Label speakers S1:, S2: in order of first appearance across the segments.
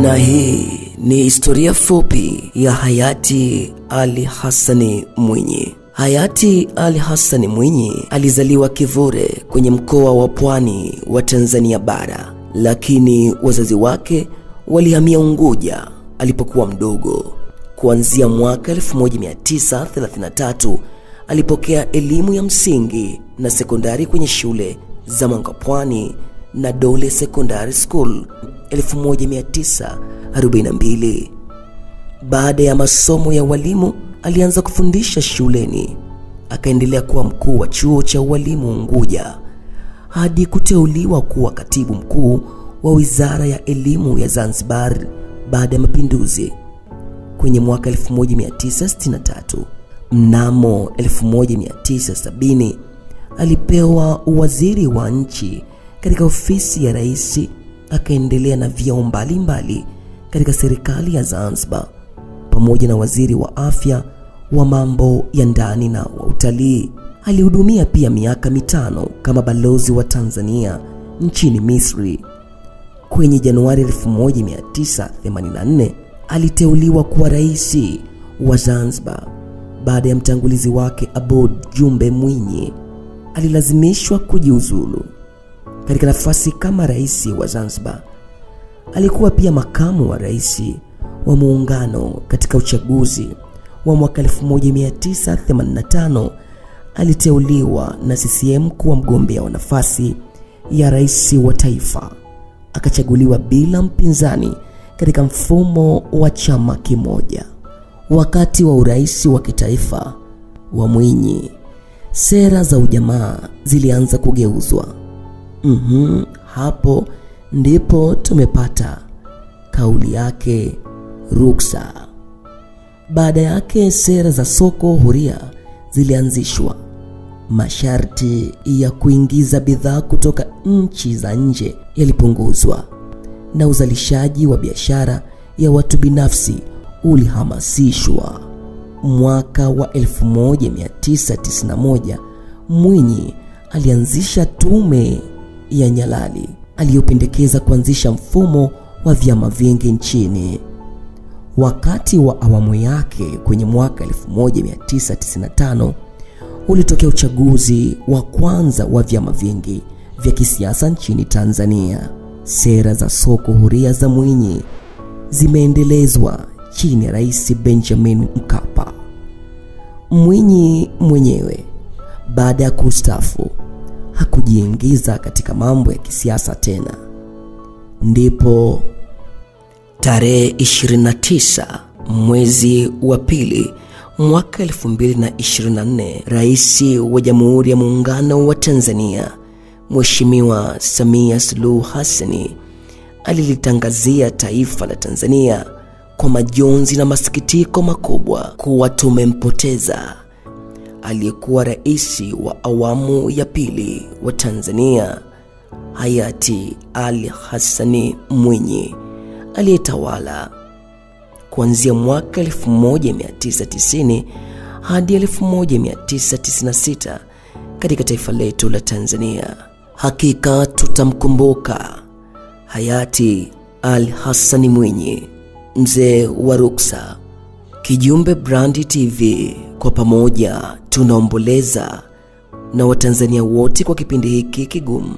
S1: Na hii ni historia fupi ya hayati Ali Hassan Mwinyi. Hayati Ali Hassan Mwinyi alizaliwa Kivule kwenye mkoa wa Pwani wa Tanzania bara, lakini wazazi wake walihamia Unguja alipokuwa mdogo. Kuanzia mwaka 1933 alipokea elimu ya msingi na sekondari kwenye shule za Mwanga Pwani na Dole Secondary School 1942. Baada ya masomo ya walimu alianza kufundisha shuleni. Akaendelea kuwa mkuu wa chuo cha walimu Unguja hadi kuteuliwa kuwa katibu mkuu wa Wizara ya Elimu ya Zanzibar baada ya mapinduzi kwenye mwaka 1963. Mnamo 1970 alipewa uwaziri wa nchi katika ofisi ya rais. Akaendelea na vyeo mbalimbali katika serikali ya Zanzibar, pamoja na waziri wa afya, wa mambo ya ndani na wa utalii. Alihudumia pia miaka 5 kama balozi wa Tanzania nchini Misri. Kwenye Januari 1984 aliteuliwa kuwa rais wa Zanzibar baada ya mtangulizi wake Aboud Jumbe Mwinyi alilazimishwa kujiuzulu. Katika nafasi kama rais wa Zanzibar, alikuwa pia makamu wa rais wa muungano. Katika uchaguzi wa mwaka 1985 aliteuliwa na CCM kuwa mgombea wa nafasi ya rais wa taifa. Akachaguliwa bila mpinzani katika mfumo wa chama kimoja. Wakati wa urais wa kitaifa wa Mwinyi, sera za ujamaa zilianza kugeuzwa. Hapo ndipo tumepata kauli yake ruksa. Baada yake sera za soko huria zilianzishwa. Masharti ya kuingiza bidhaa kutoka nchi za nje yalipunguzwa na uzalishaji wa biashara ya watu binafsi ulihamasishwa. Mwaka wa 1991 Mwinyi alianzisha tume ya Nyalali aliyopendekeza kuanzisha mfumo wa vyama vingi nchini. Wakati wa awamu yake kwenye mwaka 1995 ulitokea uchaguzi wa kwanza wa vyama vingi vya kisiasa nchini Tanzania. Sera za soko huria za Mwinyi zimeendelezwa chini ya Rais Benjamin Mkapa. Mwinyi mwenyewe baada ya kustaafu hakujiingiza katika mambo ya kisiasa tena. Ndipo tarehe 29 mwezi wa pili mwaka 2024 Rais wa Jamhuri ya Muungano wa Tanzania Mheshimiwa Samia Suluhu Hassan alilitangazia taifa la Tanzania kwa majonzi na masikitiko makubwa kuwa tumempoteza aliyekuwa rais wa awamu ya pili wa Tanzania, hayati Ali Hassan Mwinyi, aliyetawala kuanzia mwaka 1990 hadi 1996 katika taifa letu la Tanzania. Hakika tutamkumbuka hayati Ali Hassan Mwinyi, mzee wa ruksa. Kijumbe Brand TV, kwa pamoja tunaomboleza na Watanzania wote kwa kipindi hiki kigumu.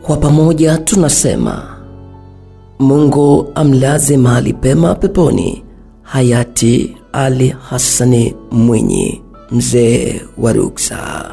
S1: Kwa pamoja tunasema Mungu amlaze mahali pema peponi hayati Ali Hassan Mwinyi, mzee wa ruksa.